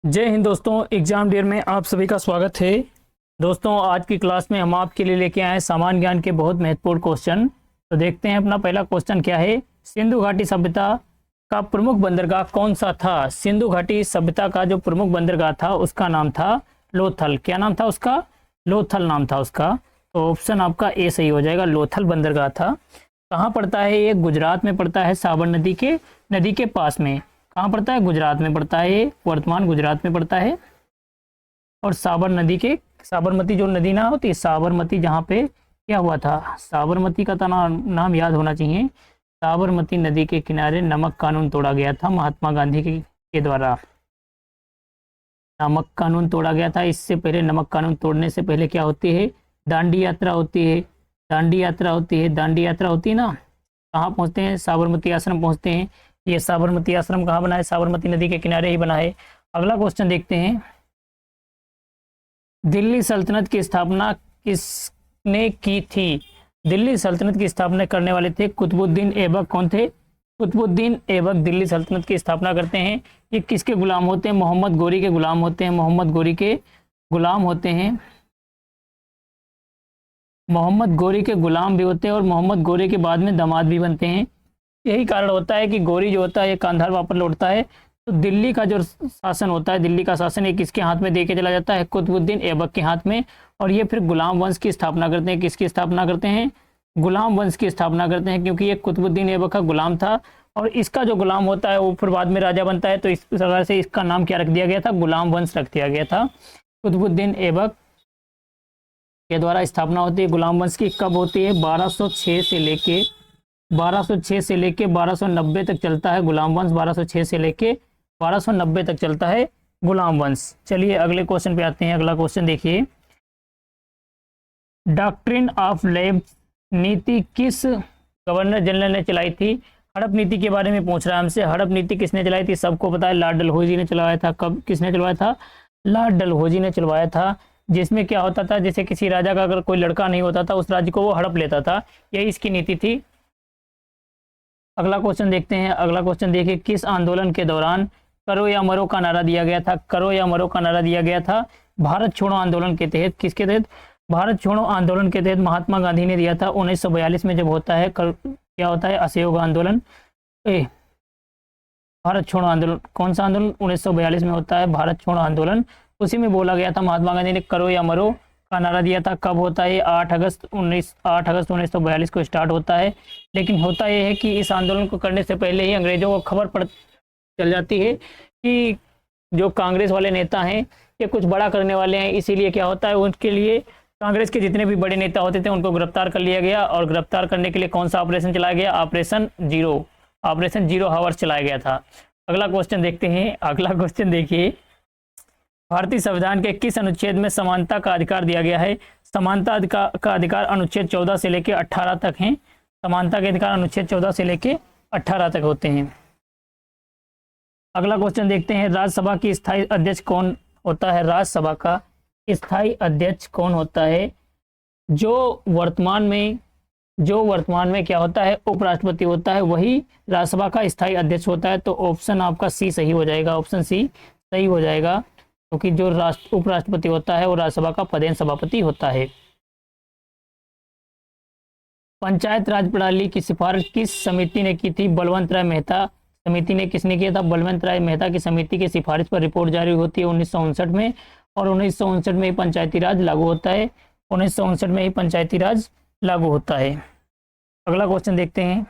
जय हिंद दोस्तों, exam dare में आप सभी का स्वागत है। दोस्तों, आज की क्लास में हम आपके लिए लेके आए हैं सामान्य ज्ञान के बहुत महत्वपूर्ण क्वेश्चन। तो देखते हैं अपना पहला क्वेश्चन क्या है। सिंधु घाटी सभ्यता का प्रमुख बंदरगाह कौन सा था? सिंधु घाटी सभ्यता का जो प्रमुख बंदरगाह था उसका नाम था लोथल। क्या नाम था उसका? लोथल नाम था उसका। तो ऑप्शन आपका ए सही हो जाएगा, लोथल बंदरगाह था। कहाँ पड़ता है ये? गुजरात में पड़ता है, साबर नदी के पास में। कहाँ पड़ता है? गुजरात में पड़ता है, ये वर्तमान गुजरात में पड़ता है। और साबरमती जो नदी ना होती है, साबरमती, जहाँ पे क्या हुआ था, साबरमती का तो नाम याद होना चाहिए। साबरमती नदी के किनारे नमक कानून तोड़ा गया था महात्मा गांधी के द्वारा। नमक कानून तोड़ा गया था। इससे पहले, नमक कानून तोड़ने से पहले क्या होती है? दांडी यात्रा होती है। दांडी यात्रा होती है, दांडी यात्रा होती है ना। कहाँ पहुँचते हैं? साबरमती आश्रम पहुँचते हैं। ये साबरमती आश्रम कहाँ बना है? साबरमती नदी के किनारे ही बना है। अगला क्वेश्चन देखते हैं। दिल्ली सल्तनत की स्थापना किसने की थी? दिल्ली सल्तनत की स्थापना करने वाले थे कुतुबुद्दीन ऐबक। कौन थे? कुतुबुद्दीन ऐबक दिल्ली सल्तनत की स्थापना करते हैं। ये किसके गुलाम होते हैं? मोहम्मद गोरी के गुलाम होते हैं। मोहम्मद गोरी के गुलाम होते हैं। मोहम्मद गोरी के गुलाम भी होते हैं और मोहम्मद गोरी के बाद में दामाद भी बनते हैं। यही कारण होता है कि गोरी जो होता है ये कांधार वापस लौटता है, तो दिल्ली का जो शासन होता है, दिल्ली का शासन ये किसके हाथ में दे के चला जाता है? कुतुबुद्दीन ऐबक के हाथ में। और ये फिर गुलाम वंश की स्थापना करते हैं। किसकी स्थापना करते हैं? गुलाम वंश की स्थापना करते हैं, क्योंकि ये कुतुबुद्दीन ऐबक का गुलाम था और इसका जो गुलाम होता है वो फिर बाद में राजा बनता है। तो इस प्रकार से इसका नाम क्या रख दिया गया था? गुलाम वंश रख दिया गया था। कुतुबुद्दीन ऐबक के द्वारा स्थापना होती है गुलाम वंश की। कब होती है? 1206 से लेके 1290 तक चलता है गुलाम वंश। 1206 से लेके 1290 तक चलता है गुलाम वंश। चलिए अगले क्वेश्चन पे आते हैं। अगला क्वेश्चन देखिए। डॉक्ट्रिन ऑफ लैब्स नीति किस गवर्नर जनरल ने चलाई थी? हड़प नीति के बारे में पूछ रहा है हमसे। हड़प नीति किसने चलाई थी? सबको पता है, लॉर्ड डलहौजी ने चलवाया था। कब किसने चलवाया था? लॉर्ड डलहौजी ने चलवाया था। जिसमें क्या होता था, जैसे किसी राजा का अगर कोई लड़का नहीं होता था, उस राज्य को वो हड़प लेता था। यही इसकी नीति थी। अगला क्वेश्चन देखते हैं। अगला क्वेश्चन देखिए। किस आंदोलन के दौरान करो या मरो का नारा दिया गया था? करो या मरो का नारा दिया गया था भारत छोड़ो आंदोलन के तहत। किसके तहत? भारत छोड़ो आंदोलन के तहत महात्मा गांधी ने दिया था। 1942 में जब होता है क्या होता है? असहयोग आंदोलन। भारत छोड़ो आंदोलन, कौन सा आंदोलन? 1942 में होता है भारत छोड़ो आंदोलन। उसी में बोला गया था, महात्मा गांधी ने करो या मरो का नारा दिया था। कब होता है? 8 अगस्त 1942 को स्टार्ट होता है। लेकिन होता यह है कि इस आंदोलन को करने से पहले ही अंग्रेजों को खबर पड़ चल जाती है कि जो कांग्रेस वाले नेता हैं ये कुछ बड़ा करने वाले हैं। इसीलिए क्या होता है, उनके लिए कांग्रेस के जितने भी बड़े नेता होते थे उनको गिरफ्तार कर लिया गया। और गिरफ्तार करने के लिए कौन सा ऑपरेशन चलाया गया? ऑपरेशन जीरो हावर्स चलाया गया था। अगला क्वेश्चन देखते हैं। अगला क्वेश्चन देखिए। भारतीय संविधान के किस अनुच्छेद में समानता का अधिकार दिया गया है? समानता का अधिकार अनुच्छेद 14 से लेकर 18 तक हैं। समानता के अधिकार अनुच्छेद 14 से लेकर 18 तक होते हैं। अगला क्वेश्चन देखते हैं। राज्यसभा की स्थायी अध्यक्ष कौन होता है? राज्यसभा का स्थायी अध्यक्ष कौन होता है? जो वर्तमान में क्या होता है? उपराष्ट्रपति होता है, वही राज्यसभा का स्थायी अध्यक्ष होता है। तो ऑप्शन आपका सी सही हो जाएगा। ऑप्शन सी सही हो जाएगा, क्योंकि जो उपराष्ट्रपति होता है वो राज्यसभा का पदेन सभापति होता है। पंचायत राज प्रणाली की सिफारिश किस समिति ने की थी? बलवंत राय मेहता समिति ने। किसने किया था? बलवंत राय मेहता की समिति की सिफारिश पर रिपोर्ट जारी होती है 1959 में। और 1959 में ही पंचायती राज लागू होता है। 1959 में ही पंचायती राज लागू होता है। अगला क्वेश्चन देखते हैं।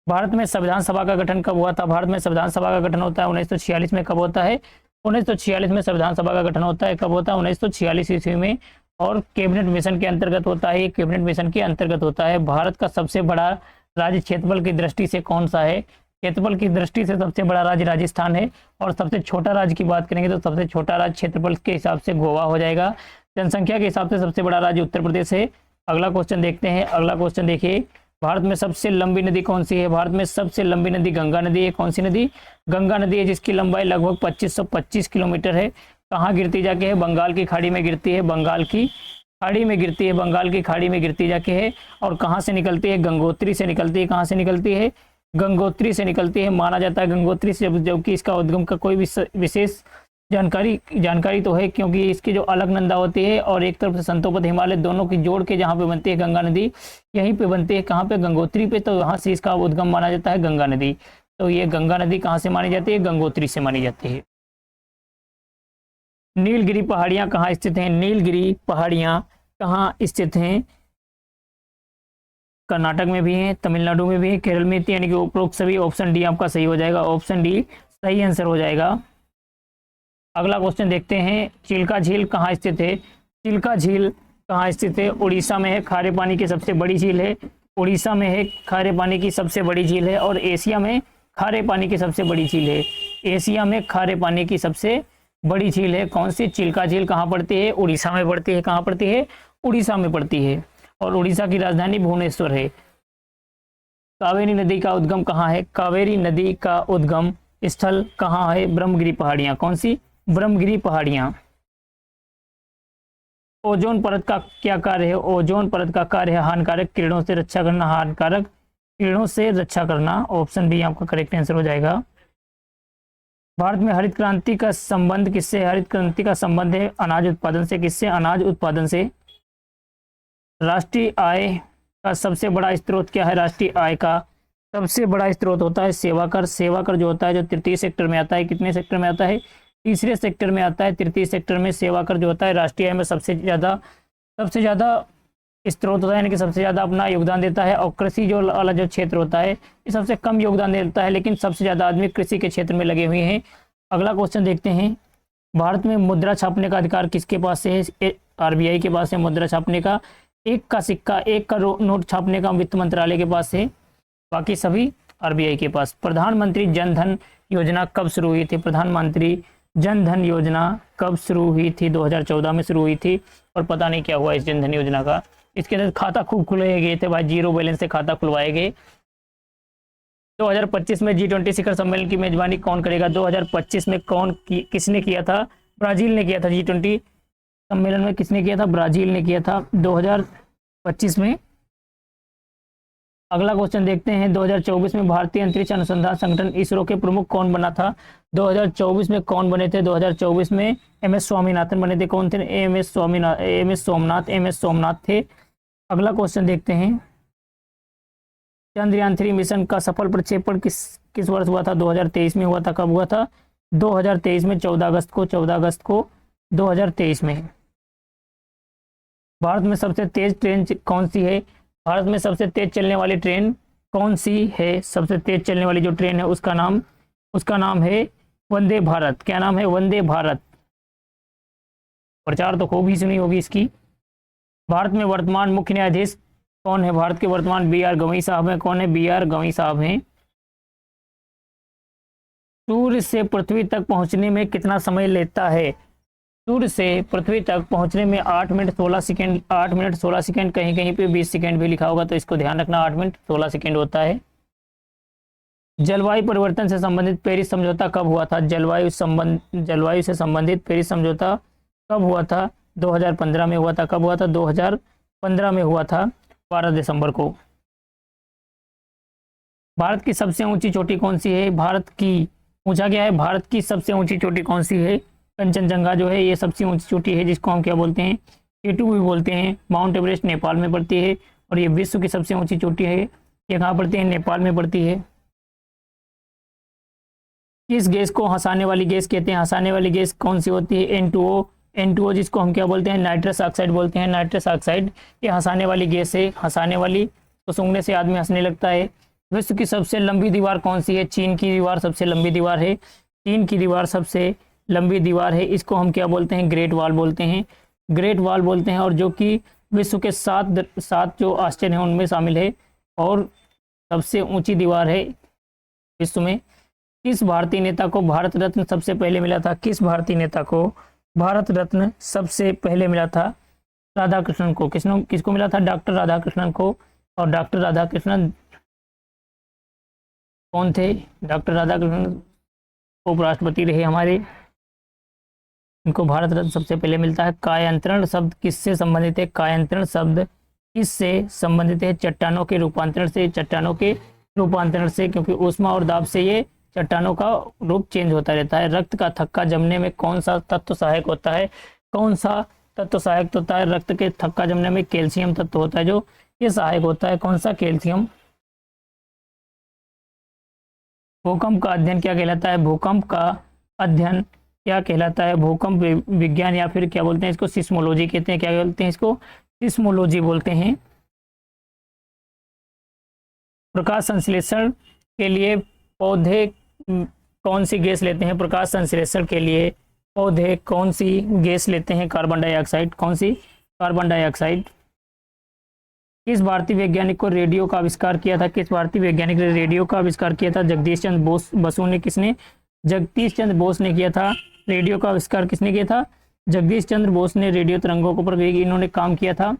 भारत में संविधान सभा का गठन कब हुआ था? भारत में संविधान सभा का गठन होता है 1946 में। कब होता है? 1946 में संविधान सभा का गठन होता है। कब होता है? 1946 ईस्वी में। और कैबिनेट मिशन के अंतर्गत होता है। ये कैबिनेट मिशन के अंतर्गत होता है। भारत का सबसे बड़ा राज्य क्षेत्रफल की दृष्टि से कौन सा है? क्षेत्रफल की दृष्टि से सबसे बड़ा राज्य राजस्थान है। और सबसे छोटा राज्य की बात करेंगे तो सबसे छोटा राज्य क्षेत्रफल के हिसाब से गोवा हो जाएगा। जनसंख्या के हिसाब से सबसे बड़ा राज्य उत्तर प्रदेश है। अगला क्वेश्चन देखते हैं। अगला क्वेश्चन देखिए। भारत में सबसे लंबी नदी कौन सी है? भारत में सबसे लंबी नदी गंगा नदी है। कौन सी नदी? गंगा नदी है, जिसकी लंबाई लगभग 2525 किलोमीटर है। कहाँ गिरती जाके है? बंगाल की खाड़ी में गिरती है। बंगाल की खाड़ी में गिरती है। बंगाल की खाड़ी में गिरती जाके है। और कहाँ से निकलती है? गंगोत्री से निकलती है। कहाँ से निकलती है? गंगोत्री से निकलती है, माना जाता है गंगोत्री से, जबकि इसका उद्गम का कोई विशेष जानकारी तो है, क्योंकि इसकी जो अलकनंदा होती है और एक तरफ से संतोपद हिमालय दोनों की जोड़ के जहाँ पे बनती है गंगा नदी, यहीं पे बनती है, कहाँ पे, गंगोत्री पे, तो वहाँ से इसका उद्गम माना जाता है गंगा नदी। तो ये गंगा नदी कहाँ से मानी जाती है? गंगोत्री से मानी जाती है। नीलगिरी पहाड़ियाँ कहाँ स्थित हैं? नीलगिरी पहाड़ियाँ कहाँ स्थित हैं? कर्नाटक में भी है, तमिलनाडु में भी है, केरल में थी, यानी कि उपरोक्त सभी ऑप्शन डी आपका सही हो जाएगा। ऑप्शन डी सही आंसर हो जाएगा। अगला क्वेश्चन देखते हैं, चिल्का झील कहाँ स्थित है? चिल्का झील कहाँ स्थित है? उड़ीसा में है, खारे पानी की सबसे बड़ी झील है। उड़ीसा में है, खारे पानी की सबसे बड़ी झील है, और एशिया में खारे पानी की सबसे बड़ी झील है। एशिया में खारे पानी की सबसे बड़ी झील है कौन सी? चिल्का झील कहाँ पड़ती है? उड़ीसा में पड़ती है। कहाँ पड़ती है? उड़ीसा में पड़ती है, और उड़ीसा की राजधानी भुवनेश्वर है। कावेरी नदी का उद्गम कहाँ है? कावेरी नदी का उद्गम स्थल कहाँ है? ब्रह्मगिरी पहाड़ियाँ। कौन सी? ब्रह्मगिरी पहाड़ियाँ। ओजोन परत का क्या कार्य है? ओजोन परत का कार्य है हानिकारक किरणों से रक्षा करना। हानिकारक किरणों से रक्षा करना। ऑप्शन बी आपका करेक्ट आंसर हो जाएगा। भारत में हरित क्रांति का संबंध किससे? हरित क्रांति का संबंध है अनाज उत्पादन से। किससे? अनाज उत्पादन से। राष्ट्रीय आय का सबसे बड़ा स्रोत क्या है? राष्ट्रीय आय का सबसे बड़ा स्रोत होता है सेवा कर। सेवा कर जो होता है, जो तृतीय सेक्टर में आता है। कितने सेक्टर में आता है? तीसरे सेक्टर में आता है। तृतीय सेक्टर में सेवा कर जो होता है राष्ट्रीय आय में सबसे ज़्यादा स्रोत होता है, यानी कि सबसे ज़्यादा अपना योगदान देता है। और कृषि जो वाला जो क्षेत्र होता है ये सबसे कम योगदान देता है, लेकिन सबसे ज़्यादा आदमी कृषि के क्षेत्र में लगे हुए हैं। अगला क्वेश्चन देखते हैं, भारत में मुद्रा छापने का अधिकार किसके पास से है? आरबीआई के पास है मुद्रा छापने का। एक का सिक्का, एक का नोट छापने का वित्त मंत्रालय के पास है, बाकी सभी आरबीआई के पास। प्रधानमंत्री जन धन योजना कब शुरू हुई थी? प्रधानमंत्री जन धन योजना कब शुरू हुई थी? 2014 में शुरू हुई थी, और पता नहीं क्या हुआ इस जन धन योजना का। इसके तहत खाता खूब खुलवाए गए थे भाई, जीरो बैलेंस से खाता खुलवाए गए। 2025 में G20 शिखर सम्मेलन की मेजबानी कौन करेगा? 2025 में किसने किया था? ब्राजील ने किया था। G20 सम्मेलन में किसने किया था? ब्राजील ने किया था 2025 में। अगला क्वेश्चन देखते हैं, 2024 में भारतीय अंतरिक्ष अनुसंधान संगठन इसरो के प्रमुख कौन बना था? 2024 में कौन बने थे? 2024 में MS स्वामीनाथन बने थे। कौन थे? MS सोमनाथ थे। अगला क्वेश्चन देखते हैं, चंद्रयान 3 मिशन का सफल प्रक्षेपण किस वर्ष हुआ था? 2023 में हुआ था। कब हुआ था? 2023 में 14 अगस्त को 2023 में। भारत में सबसे तेज ट्रेन कौन सी है? भारत में सबसे तेज चलने वाली ट्रेन कौन सी है? सबसे तेज चलने वाली जो ट्रेन है उसका नाम है वंदे भारत। क्या नाम है? वंदे भारत। प्रचार तो खूब ही सुनी होगी इसकी। भारत में वर्तमान मुख्य न्यायाधीश कौन है? भारत के वर्तमान BR गवई साहब हैं। कौन है? BR गवई साहब हैं। सूर्य से पृथ्वी तक पहुंचने में कितना समय लेता है? सूर्य से पृथ्वी तक पहुंचने में 8 मिनट 16 सेकेंड। 8 मिनट 16 सेकेंड, कहीं कहीं पे 20 सेकेंड भी लिखा होगा, तो इसको ध्यान रखना, 8 मिनट 16 सेकेंड होता है। जलवायु परिवर्तन से संबंधित पेरिस समझौता कब हुआ था? जलवायु से संबंधित पेरिस समझौता कब हुआ था? 2015 में हुआ था। कब हुआ था? 2015 में हुआ था, 12 दिसंबर को। भारत की सबसे ऊंची चोटी कौन सी है? पूछा गया है भारत की सबसे ऊंची चोटी कौन सी है? कंचनजंगा जो है ये सबसे ऊंची चोटी है, जिसको हम क्या बोलते हैं? K2 भी बोलते हैं। माउंट एवरेस्ट नेपाल में पड़ती है, और ये विश्व की सबसे ऊंची चोटी है। ये कहाँ पड़ती है? नेपाल में पड़ती है। किस गैस को हंसाने वाली गैस कहते हैं? हंसाने वाली गैस कौन सी होती है? N2O, जिसको हम क्या बोलते हैं? नाइट्रस ऑक्साइड बोलते हैं। नाइट्रस ऑक्साइड ये हंसाने वाली गैस है। हंसाने वाली, तो सूंघने से आदमी हंसने लगता है। विश्व की सबसे लंबी दीवार कौन सी है? चीन की दीवार सबसे लंबी दीवार है। चीन की दीवार सबसे लंबी दीवार है। इसको हम क्या बोलते हैं? ग्रेट वॉल बोलते हैं। ग्रेट वॉल बोलते हैं, और जो कि विश्व के 7 जो आश्चर्य हैं उनमें शामिल है, और सबसे ऊंची दीवार है विश्व में। किस भारतीय नेता को भारत रत्न सबसे पहले मिला था? किस भारतीय नेता को भारत रत्न सबसे पहले मिला था? राधाकृष्णन को। किसको मिला था? डॉक्टर राधाकृष्णन को। और डॉक्टर राधाकृष्णन कौन थे? डॉक्टर राधाकृष्णन उपराष्ट्रपति रहे हमारे। इनको भारत रत्न सबसे पहले मिलता है। कायांतरण शब्द किससे संबंधित है? कायांतरण शब्द किससे संबंधित है? चट्टानों के रूपांतरण से। चट्टानों के रूपांतरण से, क्योंकि ऊष्मा और दाब से ये चट्टानों का रूप चेंज होता रहता है। रक्त का थक्का जमने में कौन सा तत्व सहायक होता है? कौन सा तत्व सहायक होता है? रक्त के थक्का जमने में कैल्शियम तत्व होता है जो ये सहायक होता है। कौन सा? कैल्शियम। भूकंप का अध्ययन क्या कहलाता है? भूकंप का अध्ययन क्या कहलाता है? भूकंप विज्ञान, या फिर क्या बोलते हैं इसको? सिस्मोलॉजी कहते हैं। क्या बोलते हैं इसको? सिस्मोलॉजी बोलते हैं। प्रकाश संश्लेषण के लिए पौधे कौन सी गैस लेते हैं? प्रकाश संश्लेषण के लिए पौधे कौन सी गैस लेते हैं? Carbon dioxide. कौन सी? Carbon dioxide. किस भारतीय वैज्ञानिक को रेडियो का आविष्कार किया था? किस भारतीय वैज्ञानिक ने रेडियो का आविष्कार किया था? जगदीश चंद्र बसु ने। किसने? जगदीश चंद्र बोस ने किया था। रेडियो का आविष्कार किसने किया था? जगदीश चंद्र बोस ने रेडियो तरंगों पर इन्होंने काम किया था।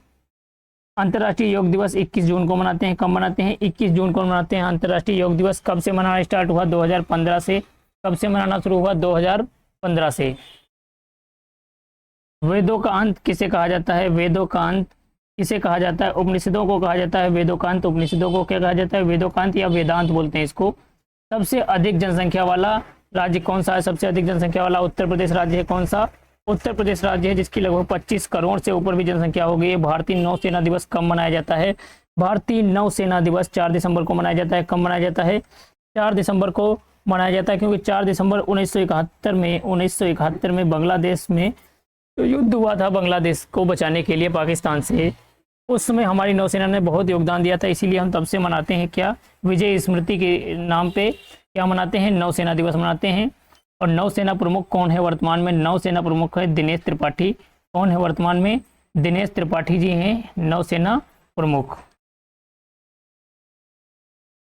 अंतर्राष्ट्रीय योग दिवस 21 जून को मनाते हैं। कब मनाते हैं? 21 जून को मनाते हैं अंतर्राष्ट्रीय योग दिवस। कब से मनाना स्टार्ट हुआ? 2015 से। कब से मनाना शुरू हुआ? 2015 से। वेदों का अंत किसे कहा जाता है? वेदों का अंत किसे कहा जाता है? उपनिषदों को कहा जाता है वेदों का अंत। उपनिषदों को क्या कहा जाता है? वेदों का अंत या वेदांत बोलते हैं इसको। सबसे अधिक जनसंख्या वाला राज्य कौन सा है? सबसे अधिक जनसंख्या वाला उत्तर प्रदेश राज्य है। कौन सा? उत्तर प्रदेश राज्य है, जिसकी लगभग 25 करोड़ से ऊपर भी जनसंख्या हो गई है। भारतीय नौसेना दिवस कब मनाया जाता है? भारतीय नौसेना दिवस 4 दिसंबर को मनाया जाता है। कब मनाया जाता है? 4 दिसंबर को मनाया जाता है, क्योंकि 4 दिसंबर 1971 में बांग्लादेश में जो युद्ध हुआ था बांग्लादेश को बचाने के लिए पाकिस्तान से, उस समय हमारी नौसेना ने बहुत योगदान दिया था। इसीलिए हम तब से मनाते हैं क्या? विजय स्मृति के नाम पे क्या मनाते हैं? नौसेना दिवस मनाते हैं। और नौसेना प्रमुख कौन है वर्तमान में? नौसेना प्रमुख है दिनेश त्रिपाठी। कौन है वर्तमान में? दिनेश त्रिपाठी जी हैं नौसेना प्रमुख।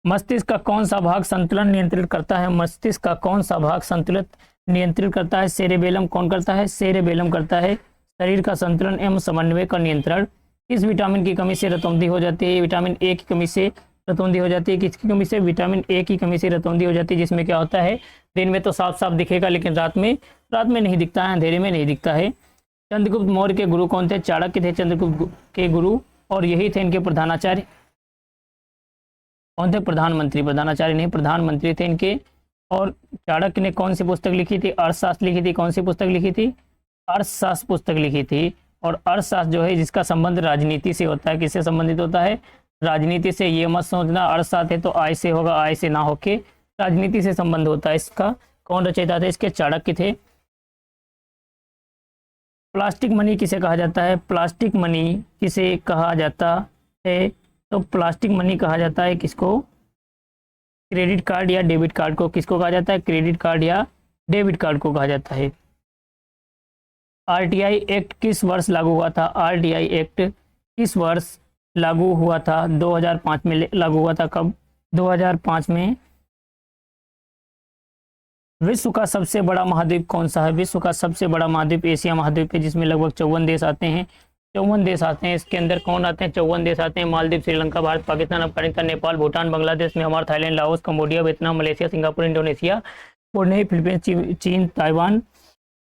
मस्तिष्क का कौन सा भाग संतुलन नियंत्रित करता है? मस्तिष्क का कौन सा भाग संतुलित नियंत्रित करता है? सेरेबेलम। कौन करता है? सेरेबेलम करता है। शरीर का संतुलन एवं समन्वय का नियंत्रण। किस विटामिन की कमी से रतौंधी हो जाती है? विटामिन ए की कमी से रतौंधी हो जाती है। किसकी कमी से? विटामिन ए की कमी से रतौंधी हो जाती है, जिसमें क्या होता है? दिन में तो साफ साफ दिखेगा, लेकिन रात में नहीं दिखता है, अंधेरे में नहीं दिखता है। चंद्रगुप्त मौर्य के गुरु कौन थे? चाणक्य थे चंद्रगुप्त के गुरु, और यही थे इनके प्रधानाचार्य। कौन थे? प्रधानाचार्य नहीं, प्रधानमंत्री थे इनके। और चाणक्य ने कौन सी पुस्तक लिखी थी? अर्थशास्त्र लिखी थी। कौन सी पुस्तक लिखी थी? अर्थशास्त्र पुस्तक लिखी थी। और अर्थशास्त्र जो है, जिसका संबंध राजनीति से होता है, किससे संबंधित होता है? राजनीति से। ये मत सोचना अर्थशास्त्र है तो आय से होगा, आय से ना होके राजनीति से संबंध होता है इसका। कौन रचयिता थे इसके? चाणक्य थे। प्लास्टिक मनी किसे कहा जाता है? प्लास्टिक मनी किसे कहा जाता है? तो प्लास्टिक मनी कहा जाता है किसको? क्रेडिट कार्ड या डेबिट कार्ड को। किसको कहा जाता है? क्रेडिट कार्ड या डेबिट कार्ड को कहा जाता है। आरटीआई एक्ट किस वर्ष लागू हुआ था? आरटीआई एक्ट किस वर्ष लागू हुआ था? 2005 में लागू हुआ था। कब? 2005 में। विश्व का सबसे बड़ा महाद्वीप कौन सा है? विश्व का सबसे बड़ा महाद्वीप एशिया महाद्वीप है, जिसमें लगभग 54 देश आते हैं। 54 देश आते हैं। इसके अंदर कौन आते हैं? 54 देश आते हैं। Maldives, Sri Lanka, Bharat, Pakistan, Afghanistan, Nepal, Bhutan, Bangladesh, Myanmar, Thailand, Laos, Cambodia, Vietnam, Malaysia, Singapore, Indonesia, Brunei, Philippines, चीन, ताइवान,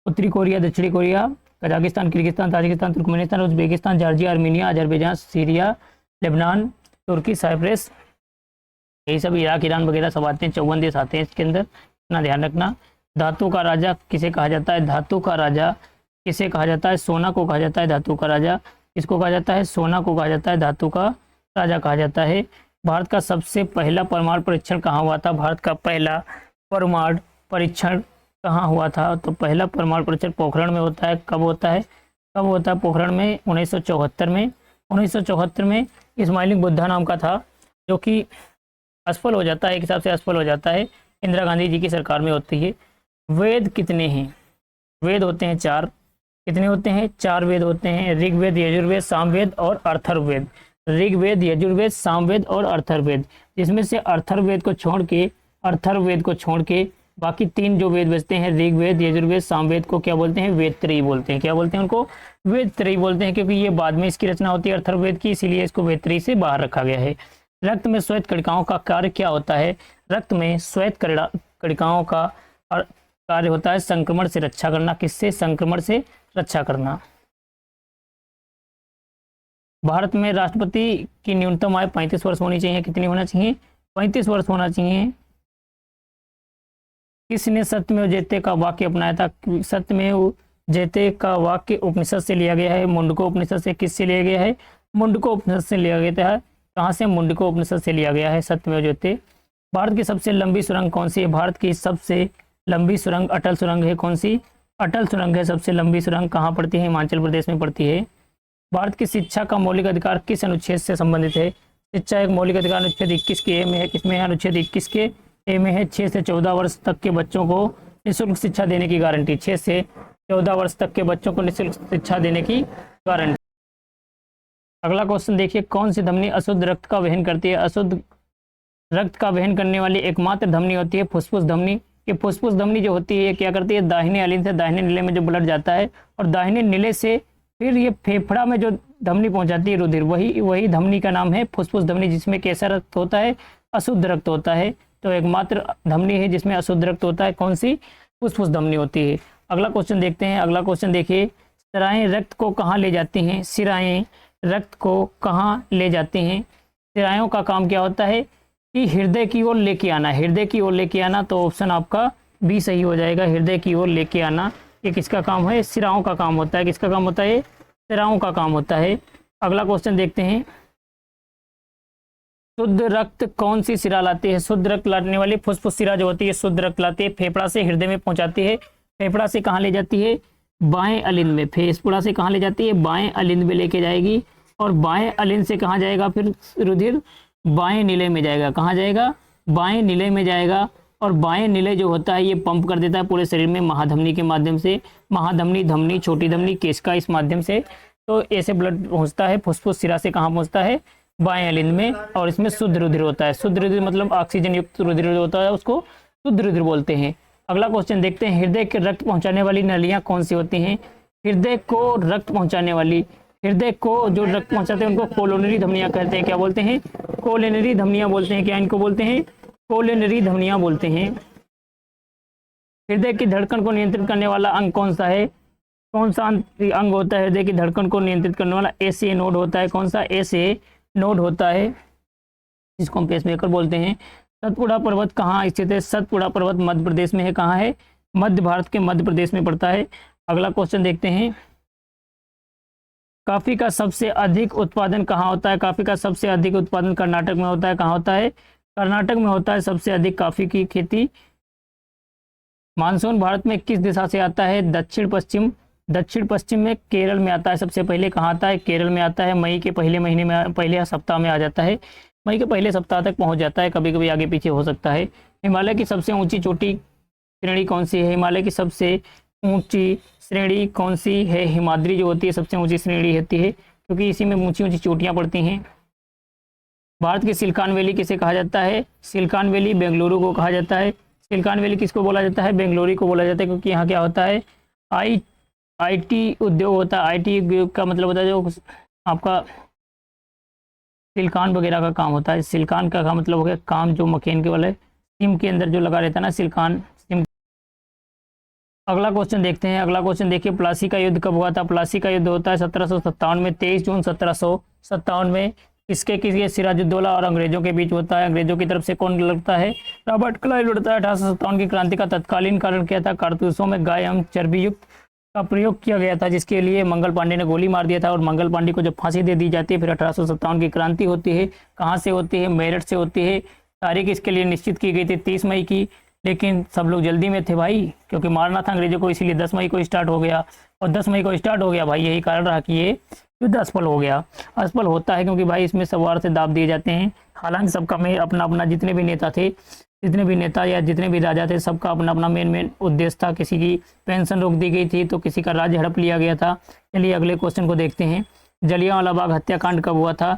उत्तरी कोरिया, दक्षिणी Korea, Kazakhstan, Kyrgyzstan, Tajikistan, Turkmenistan, Uzbekistan, Georgia, Armenia, Azerbaijan, Syria, Lebanon, तुर्की, साइप्रस, यही सब, इराक, ईरान वगैरह सब आते हैं। 54 देश आते हैं इसके अंदर, इतना ध्यान रखना। धातु का राजा किसे कहा जाता है? धातु का राजा किसे कहा जाता है? सोना को कहा जाता है धातु का राजा। किसको कहा जाता है? सोना को कहा जाता है धातु का राजा कहा जाता है। भारत का सबसे पहला परमाणु परीक्षण कहाँ हुआ था? भारत का पहला परमाणु परीक्षण कहाँ हुआ था? तो पहला परमाणु परीक्षण पोखरण में होता है। कब होता है? कब होता है पोखरण में? 1974 में। 1974 में इस्माइल बुद्धा नाम का था, जो कि असफल हो जाता है, एक हिसाब से असफल हो जाता है। इंदिरा गांधी जी की सरकार में होती है। वेद कितने हैं? वेद होते हैं 4। कितने होते हैं? 4 वेद होते हैं। ऋग्वेद, यजुर्वेद, सामवेद और अथर्ववेद। ऋग्वेद, यजुर्वेद, सामवेद और अथर्ववेद, जिसमें से अथर्ववेद को छोड़ के बाकी 3 जो वेद बचते हैं, ऋग्वेद, यजुर्वेद, सामवेद, को क्या बोलते हैं? वेदत्रयी बोलते हैं। क्या बोलते हैं उनको? वेदत्रयी बोलते हैं, क्योंकि ये बाद में इसकी रचना होती है अथर्ववेद की, इसीलिए इसको वेदत्रयी से बाहर रखा गया है। रक्त में श्वेत कणिकाओं का कार्य क्या होता है? रक्त में श्वेत कणिकाओं का कार्य होता है संक्रमण से रक्षा करना। किससे? संक्रमण से रक्षा करना। भारत में राष्ट्रपति की न्यूनतम आयु 35 वर्ष होनी चाहिए। कितनी होना चाहिए? 35 वर्ष होना चाहिए। किसने सत्यमेव जयते का वाक्य अपनाया था? सत्यमेव जयते का वाक्य उपनिषद से लिया गया है। मुंडको उपनिषद से किससे लिया गया है? मुंडको उपनिषद से लिया गया है। कहाँ से? मुंडको उपनिषद से लिया गया है सत्यमेव जयते। भारत की सबसे लंबी सुरंग कौन सी है? भारत की सबसे लंबी सुरंग अटल सुरंग है। कौन सी? अटल सुरंग है सबसे लंबी सुरंग। कहाँ पड़ती है? हिमाचल प्रदेश में पड़ती है। भारत की शिक्षा का मौलिक अधिकार किस अनुच्छेद से संबंधित है? शिक्षा एक मौलिक अधिकार अनुच्छेद 21 के ए में है। किसमें है? अनुच्छेद 21 के ए में है। 6 से 14 वर्ष तक के बच्चों को निःशुल्क शिक्षा देने की गारंटी। 6 से 14 वर्ष तक के बच्चों को निःशुल्क शिक्षा देने की गारंटी। अगला क्वेश्चन देखिए, कौन सी धमनी अशुद्ध रक्त का वहन करती है? अशुद्ध रक्त का वहन करने वाली एकमात्र धमनी होती है फुसफुस धमनी। ये फुसफुस धमनी जो होती है ये क्या करती है? दाहिने अलिंद से दाहिने नीले में जो ब्लड जाता है और दाहिने नीले से फिर ये फेफड़ा में जो धमनी पहुंचाती है रुधिर, वही धमनी का नाम है फुसफुस धमनी, जिसमें कैसा रक्त होता है? अशुद्ध रक्त होता है। तो एकमात्र धमनी है जिसमें अशुद्ध रक्त होता है। कौन सी? फुसफुस धमनी होती है। अगला क्वेश्चन देखते हैं। अगला क्वेश्चन देखिए, सिराएं रक्त को कहाँ ले जाती हैं? सिराएं रक्त को कहाँ ले जाते हैं? सिरायों का काम क्या होता है? कि हृदय की ओर लेके आना। हृदय की ओर लेके आना, तो ऑप्शन आपका बी सही हो जाएगा। हृदय की ओर लेके आना ये किसका काम है? सिराओं का काम होता है। किसका काम होता है? सिराओं का काम होता है। अगला क्वेश्चन देखते हैं, शुद्ध रक्त कौन सी सिरा लाती है? शुद्ध रक्त लाने वाली फुसफुस सिरा जो होती है शुद्ध रक्त लाती है, फेफड़ा से हृदय में पहुंचाती है। फेफड़ा से कहाँ ले जाती है? बाएं अलिंद में। फेफड़ा से कहाँ ले जाती है? बाएं अलिंद में लेके जाएगी। और बाएं अलिंद से कहाँ जाएगा फिर रुधिर? बाएं नीले में जाएगा। कहाँ जाएगा? बाएं नीले में जाएगा। और बाएं नीले जो होता है ये पंप कर देता है पूरे शरीर में महाधमनी के माध्यम से। महाधमनी, धमनी, छोटी धमनी, केशिका, इस माध्यम से तो ऐसे ब्लड पहुंचता है फुसफुस सिरा से। कहाँ पहुंचता है? बाएं अलिंद में। और इसमें शुद्ध रुधिर होता है। शुद्ध रुधिर मतलब ऑक्सीजन युक्त रुधिर होता है, उसको शुद्ध रुधिर बोलते हैं। अगला क्वेश्चन देखते हैं, हृदय के रक्त पहुंचाने वाली नलियां कौन सी होती हैं? हृदय को रक्त पहुंचाने वाली, हृदय को जो रक्त पहुंचाते हैं उनको कोरोनरी धमनियां कहते हैं। क्या बोलते हैं? कोरोनरी धमनियां बोलते हैं। क्या इनको बोलते हैं? कोरोनरी धमनियां बोलते हैं। हृदय की धड़कन को नियंत्रित करने वाला अंग कौन सा है? कौन सा अंग होता है हृदय की धड़कन को नियंत्रित करने वाला? एसए नोड होता है। कौन सा? एसए नोड होता है, जिसको हम पेसमेकर बोलते हैं। सतपुड़ा पर्वत कहाँ स्थित है? सतपुड़ा पर्वत मध्य प्रदेश में है। कहाँ है? मध्य भारत के मध्य प्रदेश में पड़ता है। अगला क्वेश्चन देखते हैं, कॉफी का सबसे अधिक उत्पादन कहाँ होता है? कॉफी का सबसे अधिक उत्पादन कर्नाटक में होता है। कहाँ होता है? कर्नाटक में होता है सबसे अधिक कॉफी की खेती। मानसून भारत में किस दिशा से आता है? दक्षिण पश्चिम। दक्षिण पश्चिम में केरल में आता है सबसे पहले। कहाँ आता है? केरल में आता है। मई के पहले महीने में, पहले सप्ताह में आ जाता है। मई के पहले सप्ताह तक पहुंच जाता है, कभी कभी आगे पीछे हो सकता है। हिमालय की सबसे ऊंची चोटी श्रेणी कौन सी है? हिमालय की सबसे ऊंची श्रेणी कौन सी है? हिमाद्री जो होती है सबसे ऊंची श्रेणी होती है, क्योंकि इसी में ऊंची ऊंची चोटियां पड़ती हैं। भारत की सिलिकॉन वैली किसे कहा जाता है? सिलिकॉन वैली बेंगलुरु को कहा जाता है। सिलिकॉन वैली किसको बोला जाता है? बेंगलुरु को बोला जाता है, क्योंकि यहाँ क्या होता है? आईटी उद्योग होता है। आईटी उद्योग का मतलब होता है जो आपका सिलिकॉन वगैरह का काम होता है। सिलिकॉन का मतलब हो गया काम जो मकेन के वाले सिम के अंदर जो लगा रहता है ना, सिलिकॉन सिम। अगला क्वेश्चन देखते हैं। अगला क्वेश्चन देखिए, प्लासी का युद्ध कब हुआ था? प्लासी का युद्ध होता है 1757 में। 23 जून 1757 में। किसके सिराजुद्दौला और अंग्रेजों के बीच होता है? अंग्रेजों की तरफ से कौन लड़ता है? रॉबर्ट क्लाइव लड़ता है। 1857 की क्रांति का तत्कालीन कारण क्या था? कारतूसों में गाय एवं चर्बी युक्त का प्रयोग किया गया था, जिसके लिए मंगल पांडे ने गोली मार दिया था। और मंगल पांडे को जब फांसी दे दी जाती है फिर 1857 की क्रांति होती है। कहाँ से होती है? मेरठ से होती है। तारीख इसके लिए निश्चित की गई थी 30 मई की, लेकिन सब लोग जल्दी में थे भाई, क्योंकि मारना था अंग्रेजों को, इसीलिए 10 मई को स्टार्ट हो गया। और 10 मई को स्टार्ट हो गया भाई, यही कारण रहा कि ये युद्ध असफल हो गया। असफल होता है क्योंकि भाई इसमें सवार से दाब दिए जाते हैं। हालांकि सबका में अपना अपना, जितने भी नेता थे, जितने भी नेता या जितने भी राजा थे, सबका अपना अपना मेन उद्देश्य था। किसी की पेंशन रोक दी गई थी, तो किसी का राज्य हड़प लिया गया था। चलिए अगले क्वेश्चन को देखते हैं। जलियांवाला बाग हत्याकांड कब हुआ था?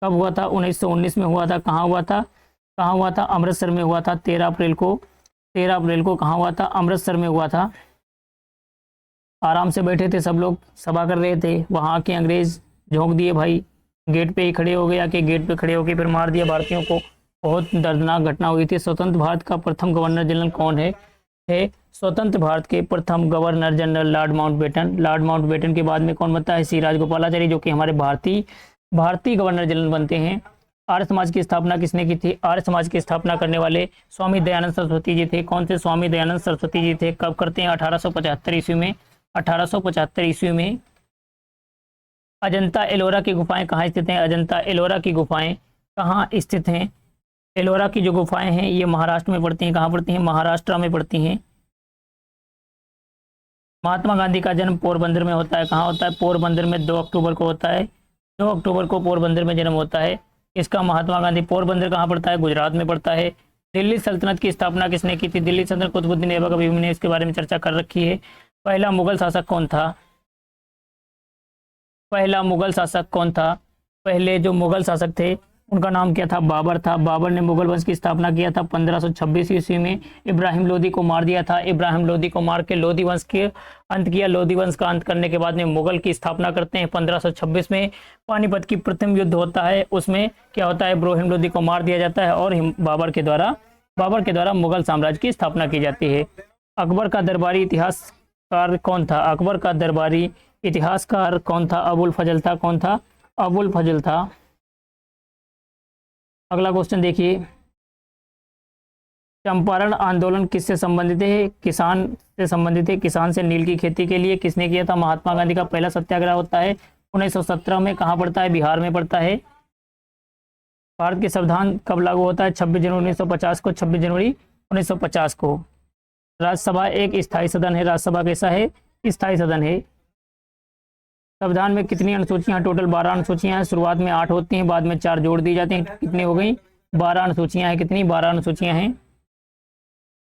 कब हुआ था? 1919 में हुआ था। कहाँ हुआ था? कहाँ हुआ था? अमृतसर में हुआ था। 13 अप्रैल को। 13 अप्रैल को कहाँ हुआ था? अमृतसर में हुआ था। आराम से बैठे थे सब लोग, सभा कर रहे थे, वहाँ के अंग्रेज झोंक दिए भाई, गेट पे ही खड़े हो गए, आके गेट पे खड़े होकर फिर मार दिया भारतीयों को। बहुत दर्दनाक घटना हुई थी। स्वतंत्र भारत का प्रथम गवर्नर जनरल कौन है? स्वतंत्र भारत के प्रथम governor general Lord Mountbatten. Lord Mountbatten के बाद में कौन बनता है? सी राजगोपालाचारी, जो कि हमारे भारतीय गवर्नर जनरल बनते हैं। आर्य समाज की स्थापना किसने की थी? आर्य समाज की स्थापना करने वाले स्वामी दयानंद सरस्वती जी थे। कौन से स्वामी दयानंद सरस्वती जी थे? कब करते हैं? 1875 ईस्वी में। 1875 ईस्वी में। अजंता एलोरा की गुफाएं कहाँ स्थित हैं? अजंता एलोरा की गुफाएं कहाँ स्थित हैं? एलोरा की जो गुफाएं हैं ये महाराष्ट्र में पड़ती हैं। कहाँ पड़ती हैं? महाराष्ट्र में पड़ती हैं। महात्मा गांधी का जन्म पोरबंदर में होता है। कहाँ होता है? पोरबंदर में 2 अक्टूबर को होता है। 2 अक्टूबर को पोरबंदर में जन्म होता है इसका। महात्मा गांधी। पोरबंदर कहाँ पड़ता है? गुजरात में पड़ता है। दिल्ली सल्तनत की स्थापना किसने की थी? दिल्ली सल्तनत कुतुबुद्दीन ऐबक। अभी हमने इसके बारे में चर्चा कर रखी है। पहला मुगल शासक कौन था? पहला मुगल शासक कौन था? पहले जो मुगल शासक थे उनका नाम क्या था? बाबर था। बाबर ने मुगल वंश की स्थापना किया था 1526 ईस्वी में। इब्राहिम लोदी को मार दिया था। इब्राहिम लोदी को मार के लोदी वंश के अंत किया। लोदी वंश का अंत करने के बाद में मुगल की स्थापना करते हैं 1526 में। पानीपत की प्रथम युद्ध होता है, उसमें क्या होता है? इब्राहिम लोदी को मार दिया जाता है और बाबर के द्वारा मुगल साम्राज्य की स्थापना की जाती है। अकबर का दरबारी इतिहासकार कौन था? अकबर का दरबारी इतिहासकार कौन था? अबुल फजल था। कौन था? अबुल फजल था। अगला क्वेश्चन देखिए, चंपारण आंदोलन किससे संबंधित है? किसान से संबंधित है। किसान से नील की खेती के लिए किसने किया था? महात्मा गांधी का पहला सत्याग्रह होता है 1917 में। कहाँ पड़ता है? बिहार में पड़ता है। भारत के संविधान कब लागू होता है? 26 जनवरी 1950 को। 26 जनवरी 1950 को। राज्यसभा एक स्थायी सदन है। राज्यसभा कैसा है? स्थायी सदन है। संविधान में कितनी अनुसूचियां? टोटल 12 अनुसूचियां हैं। शुरुआत में 8 होती हैं, बाद में 4 जोड़ दी जाती हैं। कितनी हो गई? 12 अनुसूचियां हैं। कितनी? 12 अनुसूचियां हैं।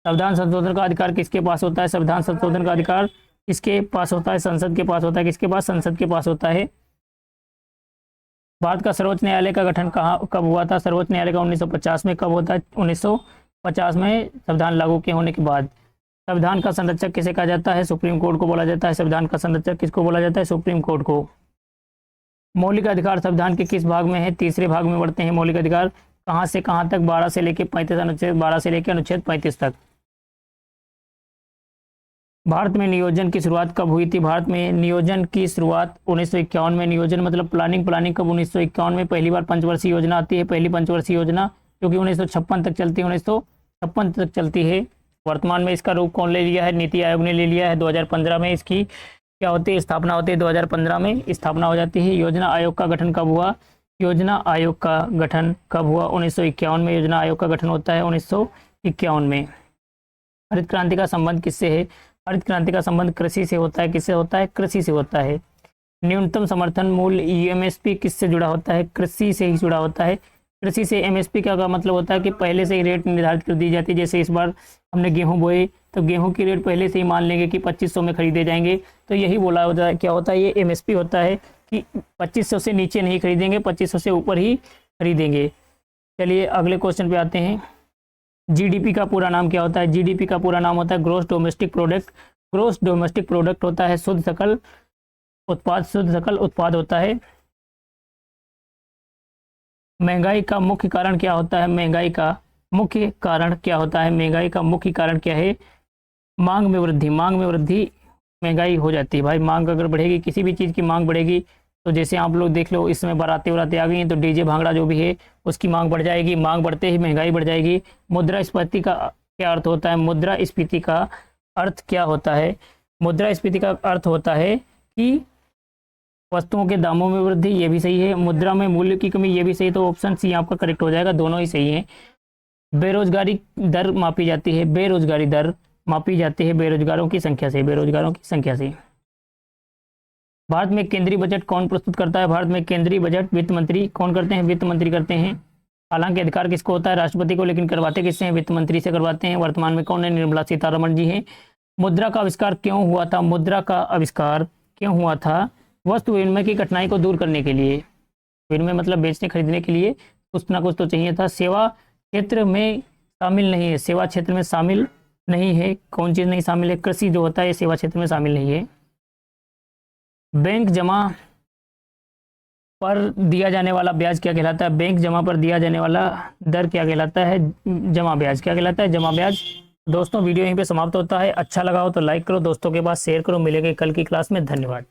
संविधान संशोधन का अधिकार किसके पास होता है? संविधान संशोधन का अधिकार किसके पास होता है? संसद के पास होता है। किसके पास? संसद के पास होता है। भारत का सर्वोच्च न्यायालय का गठन कब हुआ था? सर्वोच्च न्यायालय का 1950 में। कब होता है? 1950 में, संविधान लागू के होने के बाद। संविधान का संरक्षक किसे कहा जाता है? सुप्रीम कोर्ट को बोला जाता है। संविधान का संरक्षक किसको बोला जाता है? सुप्रीम कोर्ट को। मौलिक अधिकार संविधान के किस भाग में है? तीसरे भाग में बढ़ते हैं मौलिक अधिकार। कहां से कहां तक? 12 से लेकर 35, अनुच्छेद 12 से लेकर अनुच्छेद 35 तक। भारत में नियोजन की शुरुआत कब हुई थी? भारत में नियोजन की शुरुआत 1951 में। नियोजन मतलब प्लानिंग कब? 1951 में पहली बार पंचवर्षीय योजना आती है। पहली पंचवर्षीय योजना जो कि 1956 तक चलती है। 1956 तक चलती है। वर्तमान में इसका रूप कौन ले लिया है? नीति आयोग ने ले लिया है। 2015 में इसकी क्या होती है? स्थापना होती है। 2015 में स्थापना हो जाती है। योजना आयोग का गठन कब हुआ? योजना आयोग का गठन कब हुआ? 1951 में योजना आयोग का गठन होता है। 1951 में। हरित क्रांति का संबंध किससे है? हरित क्रांति का संबंध कृषि से होता है। किससे होता है? कृषि से होता है। न्यूनतम समर्थन मूल्य एमएसपी किससे जुड़ा होता है? कृषि से ही जुड़ा होता है। कृषि से एमएसपी का मतलब होता है कि पहले से ही रेट निर्धारित कर दी जाती है। जैसे इस बार हमने गेहूं बोए तो गेहूं की रेट पहले से ही मान लेंगे कि 2500 में खरीदे जाएंगे, तो यही बोला होता है। क्या होता है? ये एमएसपी होता है कि 2500 से नीचे नहीं खरीदेंगे, 2500 से ऊपर ही खरीदेंगे। चलिए अगले क्वेश्चन पे आते हैं। जीडीपी का पूरा नाम क्या होता है? जीडीपी का पूरा नाम होता है gross domestic product. Gross domestic product होता है शुद्ध सकल उत्पाद। शुद्ध सकल उत्पाद होता है। महंगाई का मुख्य कारण क्या होता है? महंगाई का मुख्य कारण क्या होता है? महंगाई का मुख्य कारण क्या है? मांग में वृद्धि। मांग में वृद्धि महंगाई हो जाती है। भाई मांग अगर बढ़ेगी, किसी भी चीज़ की मांग बढ़ेगी, तो जैसे आप लोग देख लो इस समय बाराती वराती आ गई हैं तो डीजे भांगड़ा जो भी है उसकी मांग बढ़ जाएगी। मांग बढ़ते ही महंगाई बढ़ जाएगी। मुद्रास्फीति का क्या अर्थ होता है? मुद्रास्फीति का अर्थ क्या होता है? मुद्रास्फीति का अर्थ होता है कि वस्तुओं के दामों में वृद्धि, ये भी सही है। मुद्रा में मूल्य की कमी, ये भी सही। तो ऑप्शन सी आपका करेक्ट हो जाएगा। दोनों ही सही हैं। बेरोजगारी दर मापी जाती है। बेरोजगारी दर मापी जाती है बेरोजगारों की संख्या से। बेरोजगारों की संख्या से। भारत में केंद्रीय बजट कौन प्रस्तुत करता है? भारत में केंद्रीय बजट वित्त मंत्री कौन करते हैं? वित्त मंत्री करते हैं। हालांकि अधिकार किसको होता है? राष्ट्रपति को, लेकिन करवाते किससे हैं? वित्त मंत्री से करवाते हैं। वर्तमान में कौन है? निर्मला सीतारमण जी हैं। मुद्रा का आविष्कार क्यों हुआ था? मुद्रा का आविष्कार क्यों हुआ था? वस्तु विनिमय की कठिनाई को दूर करने के लिए। विनिमय मतलब बेचने खरीदने के लिए कुछ ना कुछ तो चाहिए था। सेवा क्षेत्र में शामिल नहीं है। सेवा क्षेत्र में शामिल नहीं है। कौन चीज़ नहीं शामिल है? कृषि जो होता है सेवा क्षेत्र में शामिल नहीं है। बैंक जमा पर दिया जाने वाला ब्याज क्या कहलाता है? बैंक जमा पर दिया जाने वाला दर क्या कहलाता है? जमा ब्याज। क्या कहलाता है? जमा ब्याज। दोस्तों वीडियो यहीं पे समाप्त होता है। अच्छा लगा हो तो लाइक करो, दोस्तों के पास शेयर करो। मिलेंगे कल की क्लास में। धन्यवाद।